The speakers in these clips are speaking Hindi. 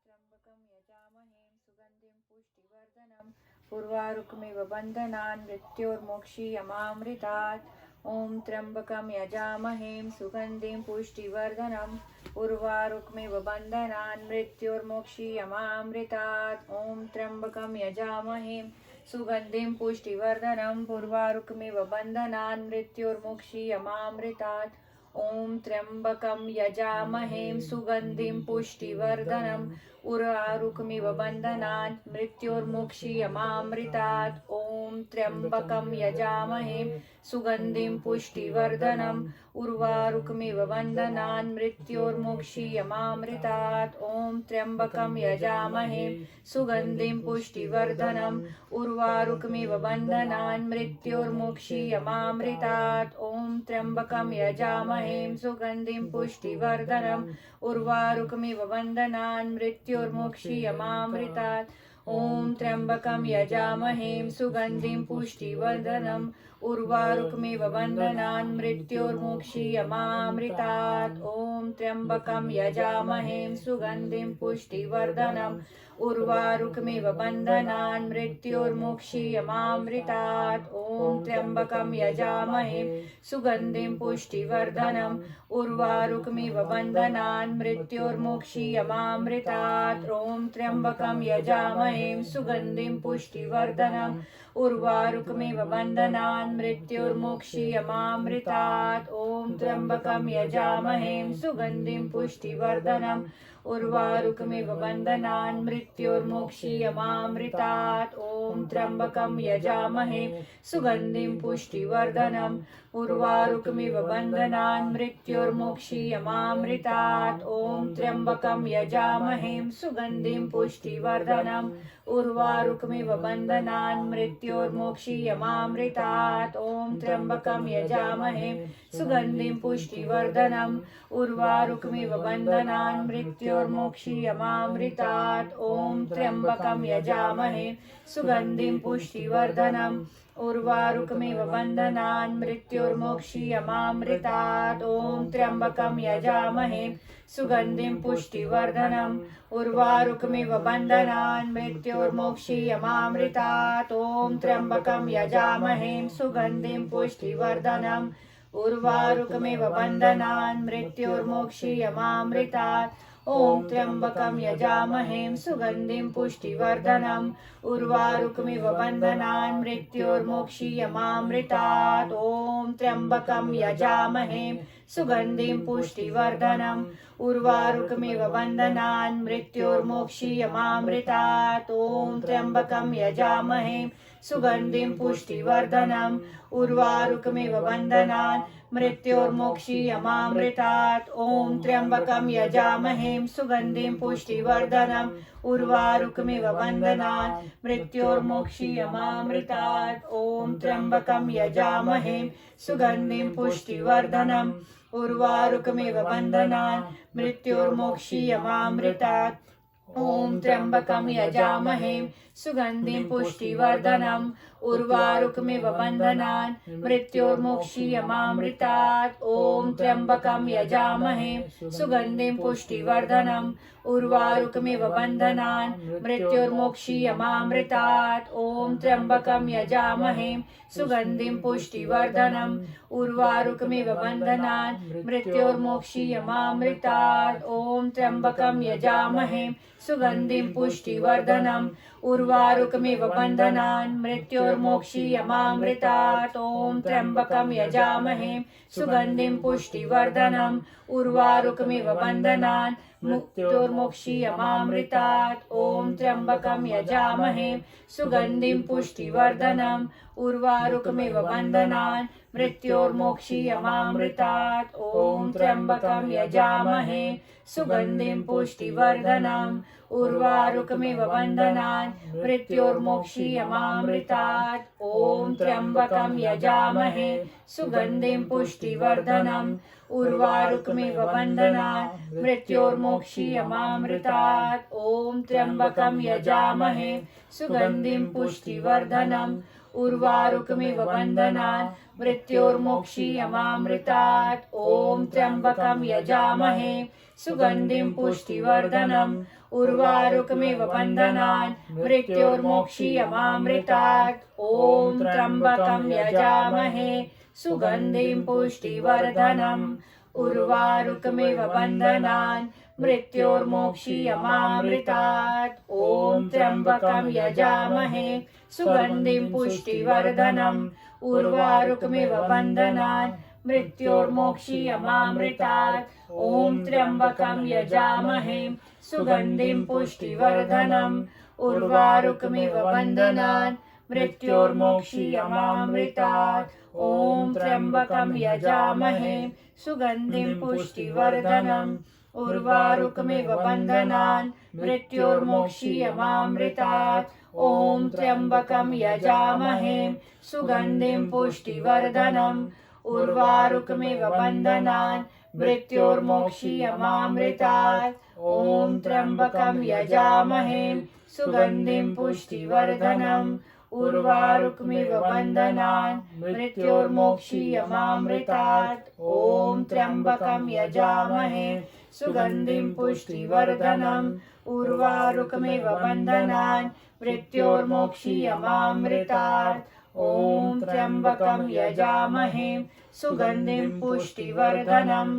सबको देना, उनकी तबीयत जल्दी ठीक हो जाए भगवान। नमः शिवाय। ओम त्र्यंबकं यजामहे सुगंधिं पुष्टिवर्धनम् उर्वारुकमिव बन्धनान् मृत्योर्मोक्षीयमामृतात्। ओम त्र्यंबकं यजामहे सुगंधिं पुष्टिवर्धनम् उर्वारुकमिव बन्धनान् मृत्योर्मोक्षीयमामृतात्। ओम त्र्यंबकं यजामहे सुगंधिं पुष्टिवर्धनम् उर्वारुकमिव बन्धनान् मृत्योर्मोक्षीयमामृतात्। ओम त्र्यंबकं यजामहे सुगंधिं पुष्टिवर्धनम् उर्वारुकमिव बन्धनान् मृत्योर्मुक्षीयमामृतात्। ओम त्र्यंबकं यजामहे सुगंधिं पुष्टिवर्धनम् उर्वारुकमिव बन्धनान् मृत्योर्मुक्षीयमामृतात्। ओम त्र्यंबकं यजामहे सुगंधिं पुष्टिवर्धनम् उर्वारुकमिव बन्धनान् मृत्योर्मुक्षीयमामृतात्। ओम त्र्यंबकं यजामहे सुगंधिं पुष्टिवर्धनम् उर्वारुकमिव बन्धनान् मृत्योर्मुक्षीयमामृतात्। ओम त्र्यंबकं यजामहे सुगंधिं पुष्टिवर्धनम् उर्वारुकमिव बन्धनान् मृत्योर्मुक्षीयमामृतात्। ओम त्र्यंबकं यजामहे सुगंधिं पुष्टिवर्धनम् उर्वारुकमिव बन्धनान् मृत्योर्मुक्षीयमामृतात्। ओम त्र्यंबकं यजामहे सुगंधिं पुष्टिवर्धनम् उर्वारुकमिव बन्धनान् मृत्योर्मुक्षीयमामृतात्। ओम त्र्यंबकं यजामहे सुगंधिं पुष्टिवर्धनम् उर्वारुकमिव बन्धनान् मृत्योर्मुक्षीयमामृतात्। ओम त्र्यंबकं यजामहे सुगंधिं पुष्टिवर्धनम् उर्वारुकमिव बन्धनान् मृत्योर्मुक्षीयमामृतात्। ओम त्र्यंबकं यजामहे सुगंधिं पुष्टिवर्धनम् उर्वारुकमिव बन्धनान् मृत्योर्मुक्षीयमामृतात्। ओम त्र्यंबकं यजामहे सुगंधिं पुष्टिवर्धनम् उर्वारुकमिव बन्धनान् मृत्योर्मुक्षीयमामृतात्। ओम त्र्यंबकं यजामहे सुगंधिं पुष्टिवर्धनम् उर्वारुकमिव बन्धनान् मृत्योर्मुक्षीयमामृतात्। ओम त्र्यंबकं यजामहे सुगंधिं पुष्टिवर्धनम् उर्वारुकमिव बन्धनान् मृत्योर्मुक्षीयमामृतात्। ओम त्र्यंबकं यजामहे सुगंधिं पुष्टिवर्धनम् उर्वारुकमिव बन्धनान् मृत्योर्मुक्षीयमामृतात्। ओम त्र्यंबकं यजामहे सुगंधिं पुष्टिवर्धनम् उर्वारुकमिव बन्धनान् मृत्योर्मुक्षीयमामृतात्। ओम त्र्यंबकं यजामहे सुगंधिं पुष्टिवर्धनम् उर्वारुकमिव बन्धनान् मृत्योर्मुक्षीयमामृतात्। ओम त्र्यंबकं यजामहे सुगंधिं पुष्टिवर्धनम् उर्वारुकमिव बन्धनान् मृत्योर्मुक्षीयमामृतात्। ओम त्र्यंबकं यजामहे सुगंधिं पुष्टिवर्धनम् उर्वारुकमिव बन्धनान् मृत्योर्मुक्षीयमामृतात्। ओम त्र्यंबकं यजामहे सुगंधिं पुष्टिवर्धनम् उर्वारुकमिव बन्धनान् मृत्योर्मुक्षीयमामृतात्। ओम त्र्यंबकं यजामहे सुगंधिं पुष्टिवर्धनम् उर्वारुकमिव बन्धनान् मृत्योर्मुक्षीयमामृतात्। ओम त्र्यंबकं यजामहे सुगंधिं पुष्टिवर्धनम् उर्वारुकमिव बन्धनान् मृत्योर्मुक्षीयमामृतात्। ओम त्र्यंबकं यजामहे सुगंधिं पुष्टिवर्धनम् उर्वारुकमिव बन्धनान् मृत्योर्मुक्षीयमामृतात्। ओम त्र्यंबकं यजामहे सुगंधिं पुष्टिवर्धनम् उर्वारुकमिव बन्धनान् मृत्योर्मुक्षीयमामृतात्। ओम त्र्यंबकं यजामहे सुगंधिं पुष्टिवर्धनम् उर्वारुकमिव बन्धनान् मृत्योर्मुक्षीयमामृतात्। ओम त्र्यंबकं यजामहे सुगंधिं पुष्टिवर्धनम् उर्वारुकमिव बन्धनान् मृत्योर्मुक्षीयमामृतात्। ओम त्र्यंबकं यजामहे सुगंधिं पुष्टिवर्धनम् उर्वारुकमिव बन्धनान् मृत्योर्मुक्षीयमामृतात्। ओम त्र्यंबकं यजामहे सुगंधिं पुष्टिवर्धनम् उर्वारुकमिव बन्धनान् मृत्योर्मुक्षीयमामृतात्। ओम त्र्यंबकं यजामहे सुगंधिं पुष्टिवर्धनम् उर्वारुकमिव बन्धनान् मृत्योर्मुक्षीयमामृतात्। ओम त्र्यंबकं यजामहे सुगंधिं पुष्टिवर्धनम् उर्वारुकमिव बन्धनान् मृत्योर्मोक्षीयमामृतात्। ॐ त्र्यम्बकं यजामहे सुगन्धिं पुष्टिवर्धनम् उर्वारुकमिव बन्धनान् मृत्योर्मोक्षीयमामृतात्। ॐ त्र्यम्बकं यजामहे सुगन्धिं पुष्टिवर्धनम् उर्वारुकमिव बन्धनान् मृत्योर्मोक्षीयमामृतात्। ॐ त्र्यम्बकं यजामहे सुगन्धिं पुष्टिवर्धनम् उर्वारुकमिव बन्धनान् मृत्योर्मोक्षीयमामृतात्। ॐ त्र्यम्बकं यजामहे सुगन्धिं पुष्टिवर्धनम् उर्वारुकमिव बन्धनान् मृत्योर्मोक्षीयमामृतात्। ॐ त्र्यम्बकं यजामहे सुगन्धिं पुष्टिवर्धनम् उर्वारुकमिव बन्धनान् मृत्योर्मोक्षीयमामृतात्। ॐ त्र्यम्बकं यजामहे सुगन्धिं पुष्टिवर्धनम् उर्वारुकमिव बन्धनान् मृत्योर्मोक्षीयमामृतात्। ॐ त्र्यम्बकं यजामहे सुगन्धिं पुष्टिवर्धनम् उर्वारुकमिव बन्धनान् मृत्योर्मोक्षीयमामृतात्। ॐ त्र्यम्बकं यजामहे सुगन्धिं पुष्टिवर्धनम् उर्वारुकमिव बन्धनान् मृत्योर्मोक्षीयमामृतात्। ॐ त्र्यम्बकं यजामहे सुगन्धिं पुष्टिवर्धनम्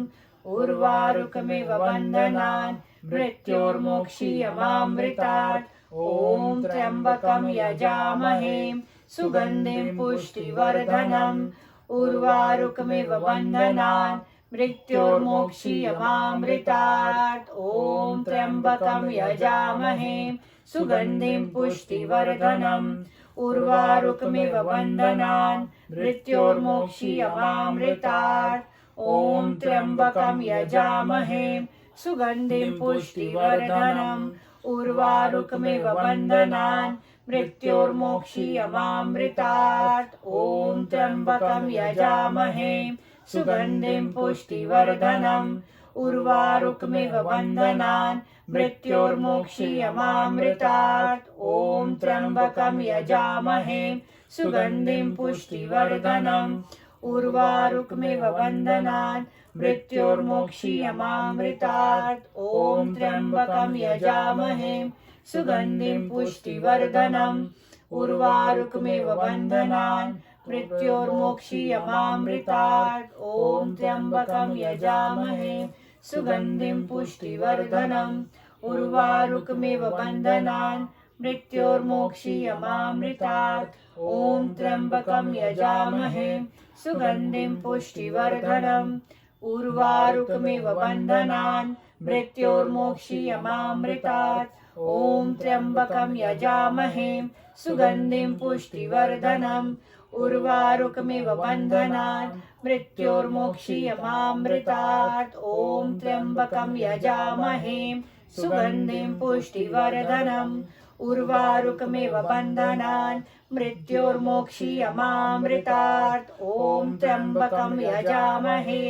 उर्वारुकमिव बन्धनान् मृत्योर्मोक्षीयमामृतात्। ॐ त्र्यम्बकं यजामहे सुगन्धिं पुष्टिवर्धनम् उर्वारुकमिव बन्धनान् मृत्योर्मोक्षीयमामृतात्। ॐ त्र्यम्बकं यजामहे सुगन्धिं पुष्टिवर्धनम् उर्वारुकमिव बन्धनान् मृत्योर्मोक्षीयमामृतात्। ॐ त्र्यम्बकं यजामहे सुगन्धिं पुष्टिवर्धनम् उर्वारुकमिव बन्धनान् मृत्योर्मोक्षीयमामृतात्। ॐ त्र्यम्बकं यजामहे सुगन्धिं पुष्टिवर्धनम् उर्वारुकमिव बन्धनान् मृत्योर्मोक्षीयमामृतात्। ॐ त्र्यम्बकं यजामहे सुगन्धिं पुष्टिवर्धनम् उर्वारुकमिव बन्धनान् मृत्योर्मोक्षीयमामृतात्। ॐ त्र्यम्बकं यजामहे सुगन्धिं पुष्टिवर्धनम् उर्वारुकमिव बन्धनान् मृत्योर्मोक्षीयमामृतात्। ॐ त्र्यम्बकं यजामहे सुगन्धिं पुष्टिवर्धनम् उर्वारुकमिव बन्धनान् मृत्योर्मोक्षीयमामृतात्। ॐ त्र्यम्बकं यजामहे सुगन्धिं पुष्टिवर्धनम् उर्वारुकमिव बन्धनान् मृत्योर्मोक्षीयमामृतात्। ॐ त्र्यम्बकं यजामहे सुगन्धिं पुष्टिवर्धनम् उर्वारुकमिव बन्धनान् मृत्योर्मोक्षीयमामृतात्। ॐ त्र्यम्बकं यजामहे सुगन्धिं पुष्टिवर्धनम् उर्वारुकमिव बन्धनान् मृत्योर्मोक्षीयमामृतात्। ॐ त्र्यम्बकं यजामहे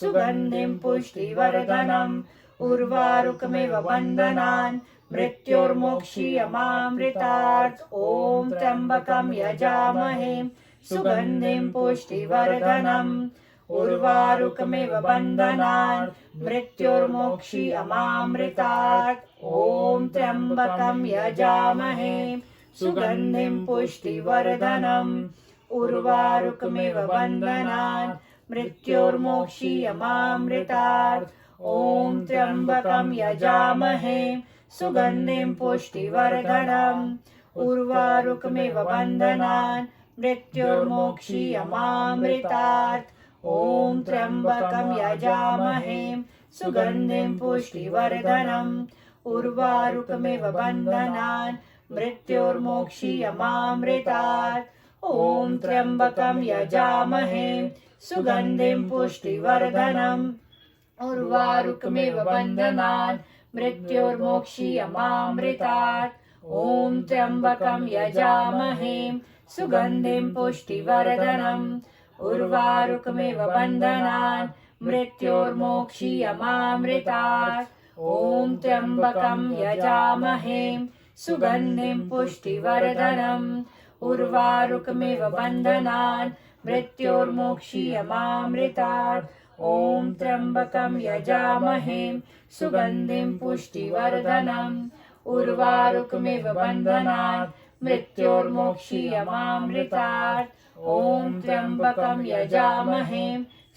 सुगन्धिं पुष्टिवर्धनम् उर्वारुकमिव बन्धनान् मृत्योर्मोक्षीयमामृतात्। ॐ त्र्यम्बकं यजामहे सुगन्धिं पुष्टिवर्धनम् उर्वारुकमिव बन्धनान् मृत्योर्मोक्षीयमामृतात्। ॐ त्र्यम्बकं यजामहे सुगन्धिं पुष्टिवर्धनम् उर्वारुकमिव बन्धनान् मृत्योर्मोक्षीयमामृतात्। ॐ त्र्यम्बकं यजामहे सुगन्धिं पुष्टिवर्धनम् उर्वारुकमिव बन्धनान् मृत्योर्मोक्षीयमामृतात्। ॐ त्र्यम्बकं यजामहे सुगन्धिं पुष्टिवर्धनम् उर्वारुकमिव बन्धनान् मृत्योर्मोक्षीयमामृतात्। ॐ त्र्यम्बकं यजामहे सुगन्धिं पुष्टिवर्धनम् उर्वारुकमिव बन्धनान् मृत्योर्मोक्षीयमामृतात्। ॐ त्र्यम्बकं यजामहे सुगन्धिं पुष्टिवर्धनम् उर्वारुकमिव बन्धनान् मृत्योर्मोक्षीयमामृतात्। ॐ त्र्यम्बकं यजामहे सुगन्धिं पुष्टिवर्धनम् उर्वारुकमिव बन्धनान् मृत्योर्मोक्षीयमामृतात्। ॐ त्र्यम्बकं यजामहे सुगन्धिं पुष्टिवर्धनम् उर्वारुकमिव बन्धनात् मृत्योर्मोक्षीयमामृतात्। ॐ त्र्यम्बकं यजामहे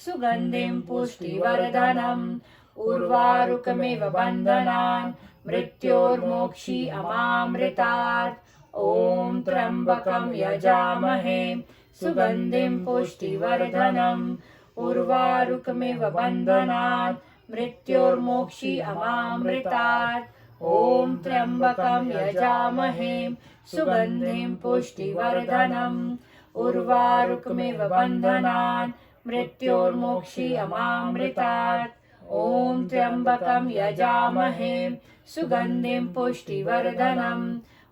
सुगन्धिं पुष्टिवर्धनम् उर्वारुकमिव बन्धनान् मृत्योर्मोक्षीयमामृतात्। ॐ त्र्यम्बकं यजामहे सुगन्धिं पुष्टिवर्धनम् उर्वारुकमिव बन्धनात् मृत्योर्मोक्षीयमामृतात्। ॐ त्र्यम्बकं यजामहे सुगन्धिं पुष्टिवर्धनम् उर्वारुकमिव बन्धनान् मृत्योर्मोक्षीयमामृतात्। ॐ त्र्यम्बकं यजामहे सुगन्धिं पुष्टिवर्धनम्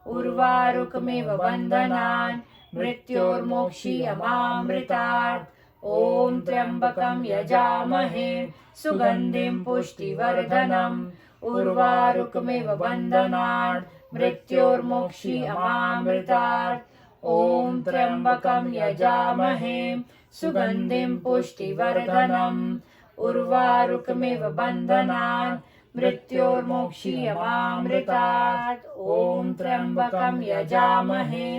उर्वारुकमिव बन्धनान् मृत्योर्मोक्षीयमामृतात्। ॐ त्र्यम्बकं यजामहे सुगन्धिं पुष्टिवर्धनम् उर्वारुकमिव बन्धनान् मृत्योर्मोक्षीयमामृतात्। ॐ त्र्यम्बकं यजामहे सुगन्धिं पुष्टिवर्धनम् उर्वारुकमिव बन्धनान् मृत्योर्मोक्षीयमामृतात्। ॐ त्र्यम्बकं यजामहे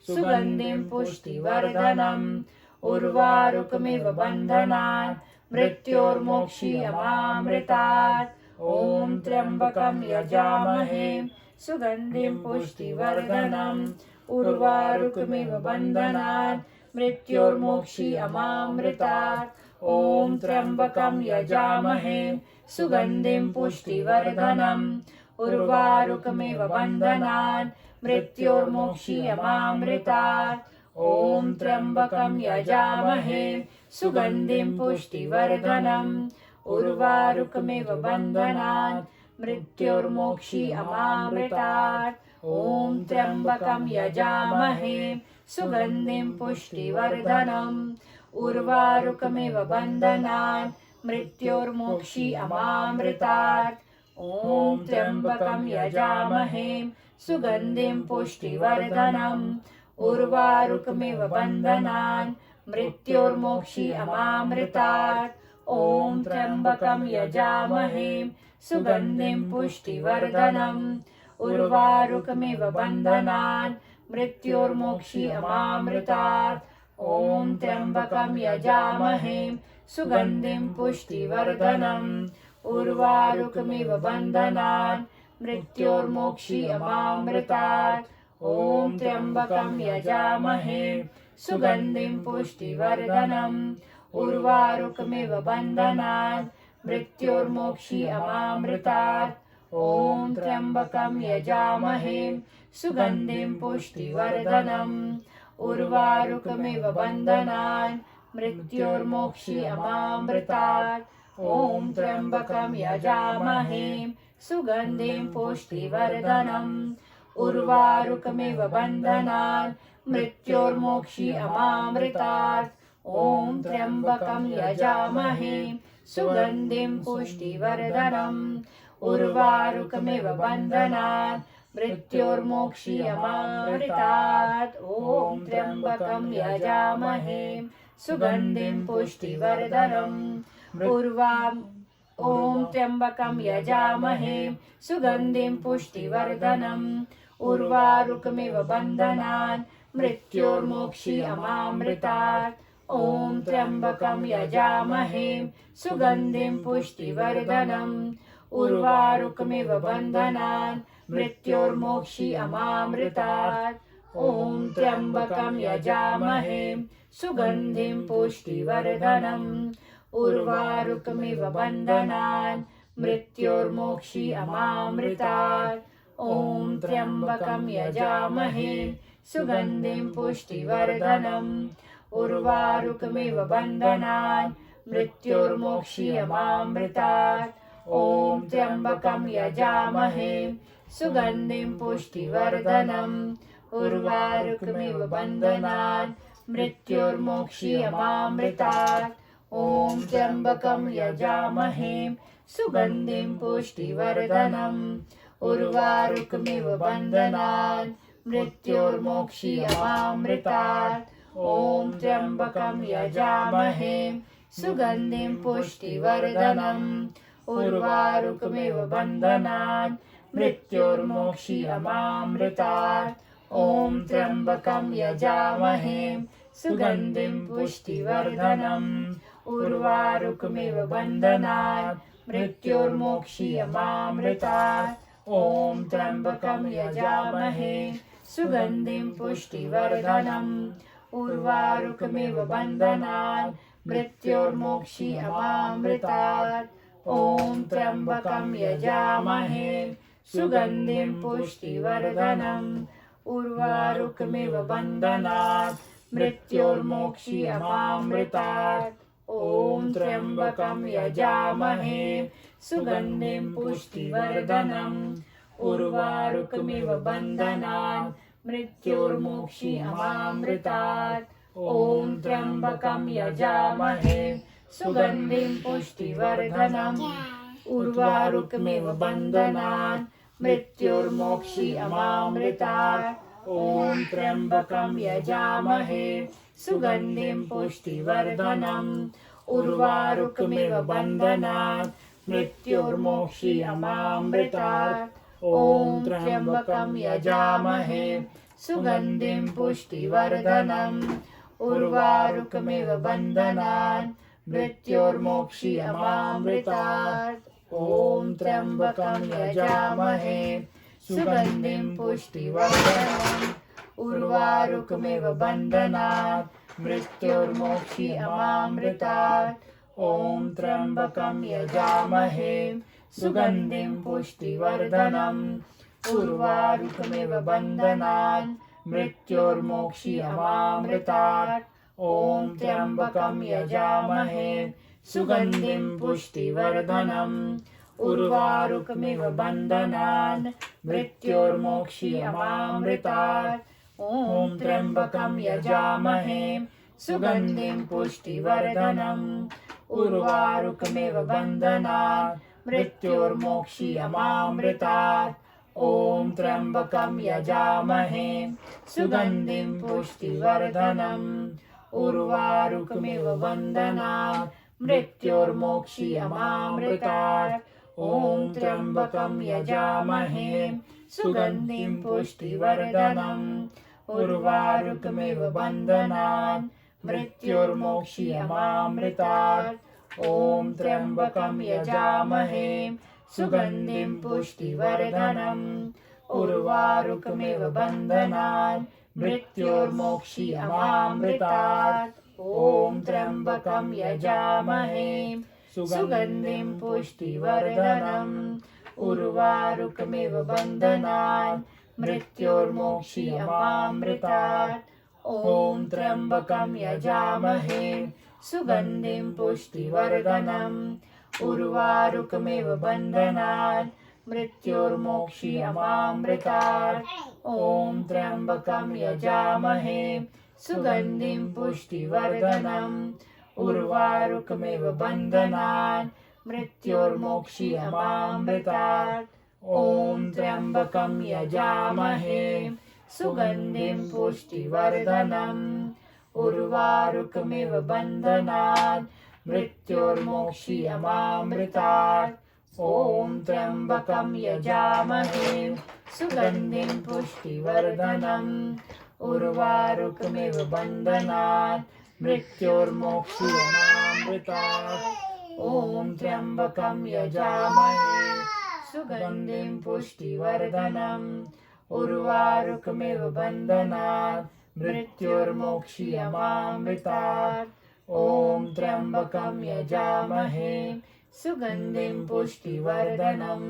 सुगन्धिं पुष्टिवर्धनम् उर्वारुकमिव बन्धनान् मृत्योर्मोक्षीयमामृतात्। ॐ त्र्यम्बकं यजामहे सुगन्धिं पुष्टिवर्धनम् उर्वारुकमिव बन्धनान् मृत्योर्मोक्षीयमामृतात्। ॐ त्र्यम्बकं यजामहे सुगन्धिं पुष्टिवर्धनम् उर्वारुकमिव बन्धनान् मृत्योर्मोक्षीयमामृतात्। ॐ त्र्यम्बकं यजामहे सुगन्धिं पुष्टिवर्धनम् उर्वारुकमिव बन्धनान् मृत्योर्मोक्षीयमामृतात्। ॐ त्र्यम्बकं यजामहे सुगन्धिं पुष्टिवर्धनम् उर्वारुकमिव बन्धनान् मृत्योर्मोक्षीयमामृतात्। ॐ त्र्यम्बकं यजामहे सुगन्धिं पुष्टिवर्धनम् उर्वारुकमिव बन्धनान् मृत्योर्मोक्षीयमामृतात्। ॐ त्र्यम्बकं यजामहे सुगन्धिं पुष्टिवर्धनम् उर्वारुकमिव बन्धनान् मृत्योर्मोक्षीयमामृतात्। ॐ त्र्यम्बकं यजामहे सुगन्धिं पुष्टिवर्धनम् उर्वारुकमिव बन्धनान् मृत्योर्मोक्षीयमामृतात्। ॐ त्र्यम्बकं यजामहे सुगन्धिं पुष्टिवर्धनम् उर्वारुकमिव बन्धनान् मृत्योर्मोक्षीयमामृतात्। ॐ त्र्यम्बकं यजामहे सुगन्धिं पुष्टिवर्धनम् उर्वारुकमिव बन्धनान् मृत्योर्मोक्षीयमामृतात्। ॐ त्र्यम्बकं यजामहे सुगन्धिं पुष्टिवर्धनम् उर्वारुकमिव बन्धनान् मृत्योर्मोक्षीयमामृतात्। ॐ त्र्यम्बकं यजामहे सुगन्धिं पुष्टिवर्धनम् उर्वारुकमिव बन्धनान् मृत्योर्मोक्षीयमामृतात्। ॐ त्र्यम्बकं यजामहे सुगन्धिं पुष्टिवर्धनम् ॐ त्र्यम्बकं यजामहे सुगन्धिं पुष्टिवर्धनम् उर्वारुकमिव बन्धनान् मृत्योर्मोक्षीयमामृतात्। ॐ त्र्यम्बकं यजामहे सुगन्धिं पुष्टिवर्धनम् उर्वारुकमिव बन्धनान् मृत्योर्मोक्षीयमामृतात्। ॐ त्र्यम्बकं यजामहे सुगन्धिं पुष्टिवर्धनम् उर्वारुकमिव बन्धनान् मृत्योर्मोक्षीयमामृतात्। ॐ त्र्यम्बकं यजामहे सुगन्धिं पुष्टिवर्धनम् उर्वारुकमिव बन्धनान् मृत्योर्मोक्षीयमामृतात्। ॐ त्र्यम्बकं यजामहे सुगन्धिं पुष्टिवर्धनम् उर्वारुकमिव बन्धनान् मृत्योर्मोक्षीयमामृतात्। ॐ त्र्यम्बकं यजामहे सुगन्धिं पुष्टिवर्धनम् उर्वारुकमिव बन्धनान् मृत्योर्मोक्षीयमामृतात्। ॐ त्र्यम्बकं यजामहे सुगन्धिं पुष्टिवर्धनम् उर्वारुकमिव बन्धनात् मृत्योर्मोक्षीयमामृतात्। ॐ त्र्यम्बकं यजामहे सुगन्धिं पुष्टिवर्धनम् उर्वारुकमिव बन्धनात् मृत्योर्मोक्षीयमामृतात्। ॐ त्र्यम्बकं यजामहे सुगन्धिं पुष्टिवर्धनम् उर्वारुकमिव बन्धनात् मृत्योर्मोक्षीयमामृतात्। ॐ त्र्यम्बकं यजामहे सुगन्धिं पुष्टिवर्धनम् उर्वारुकमिव बन्धनात् मृत्योर्मोक्षीयमामृतात्। ॐ त्र्यम्बकं यजामहे सुगन्धिं पुष्टिवर्धनम् उर्वारुकमिव बन्धनात् मृत्योर्मोक्षीयमामृतात्। ॐ त्र्यम्बकं यजामहे सुगन्धिं पुष्टिवर्धनम् उर्वारुकमिव बन्धनात् मृत्योर्मोक्षीयमामृतात्। ॐ त्र्यम्बकं यजामहे सुगन्धिं पुष्टिवर्धनम् उर्वारुकमिव बन्धनात् मृत्योर्मोक्षीयमामृतात्। ॐ त्र्यम्बकं यजामहे सुगन्धिं पुष्टिवर्धनम् उर्वारुकमिव बन्धनात् मृत्योर्मोक्षीयमामृतात्। ॐ त्र्यम्बकं यजामहे सुगन्धिं पुष्टिवर्धनम् उर्वारुकमिव बन्धनात् मृत्योर्मोक्षीयमामृतात्। ॐ त्र्यम्बकं यजामहे सुगन्धिं पुष्टिवर्धनम् उर्वारुकमिव बन्धनात् मृत्योर्मोक्षीयमामृतात्। ॐ त्र्यम्बकं यजामहे सुगन्धिं पुष्टिवर्धनम् उर्वारुकमिव बन्धनात् मृत्योर्मोक्षीयमामृतात्। ॐ त्र्यम्बकं यजामहे सुगन्धिं पुष्टिवर्धनम् उर्वारुकमिव बन्धनात् मृत्योर्मोक्षीयमामृतात्। ॐ त्र्यम्बकं यजामहे सुगन्धिं पुष्टिवर्धनम् उर्वारुकमिव बन्धनात् मृत्योर्मोक्षीयमामृतात्। ॐ त्र्यम्बकं यजामहे सुगन्धिं पुष्टिवर्धनम् उर्वारुकमिव बन्धनात् मृत्योर्मोक्षीयमामृतात्। ॐ त्र्यम्बकं यजामहे सुगन्धिं पुष्टिवर्धनम् उर्वारुकमिव बन्धनात् मृत्योर्मोक्षीयमामृतात्। ॐ त्र्यम्बकं यजामहे सुगन्धिं पुष्टिवर्धनम् उर्वारुकमिव बन्धनात् मृत्योर्मोक्षीयमामृतात्। ॐ त्र्यम्बकं यजामहे सुगन्धिं पुष्टिवर्धनम् उर्वारुकमिव बन्धनात् मृत्योर्मोक्षीयमामृतात्। ॐ त्र्यम्बकं यजामहे सुगन्धिं पुष्टिवर्धनम् उर्वारुकमिव बन्धनात् मृत्योर्मोक्षीयमामृतात्। ॐ त्र्यम्बकं यजामहे सुगन्धिं पुष्टिवर्धनम् उर्वारुकमिव बन्धनात् मृत्योर्मोक्षीयमामृतात्। ॐ त्र्यम्बकं यजामहे सुगन्धिं पुष्टिवर्धनम् उर्वारुकमिव बन्धनात् मृत्योर्मोक्षीयमामृतात्। ॐ त्र्यम्बकं यजामहे सुगन्धिं पुष्टिवर्धनम् उर्वारुकमिव बन्धनात् मृत्योर्मोक्षीयमामृतात्। ॐ त्र्यम्बकं यजामहे सुगन्धिं पुष्टिवर्धनम्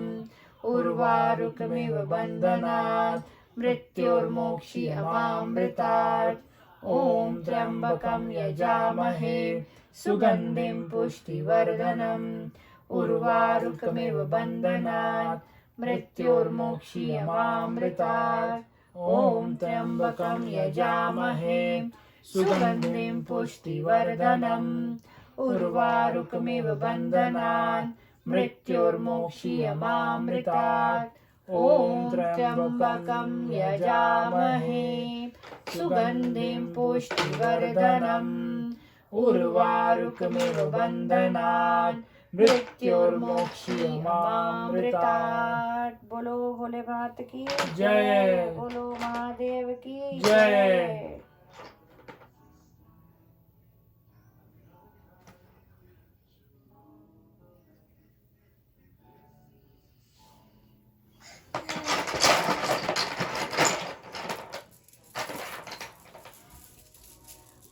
उर्वारुकमिव बन्धनात् मृत्योर्मोक्षीयमामृतात्। ॐ त्र्यम्बकं यजामहे सुगन्धिं पुष्टिवर्धनम् उर्वारुकमिव बन्धनात् मृत्योर्मोक्षीयमामृतात्। ॐ त्र्यम्बकं यजामहे सुगन्धिं पुष्टिवर्धनम् उर्वारुकमिव बन्धनात् मृत्योर्मोक्षीयमामृतात्। ॐ त्र्यम्बकं यजामहे सुगन्धिं पुष्टिवर्धनम् उर्वारुकमिव बन्धनान् मृत्युर्मोक्षयमामृतात्। बोलो भोलेनाथ की जय, बोलो महादेव की जय।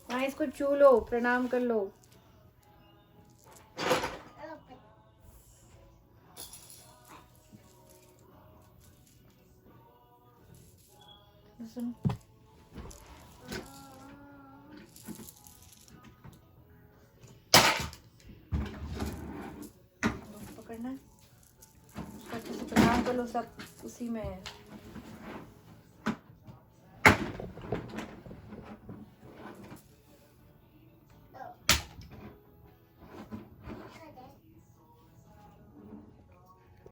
हाँ, इसको छू लो, प्रणाम कर लो। सुनो, पकड़ना, उसको अच्छे से प्रणाम कर लो, सब उसी में है।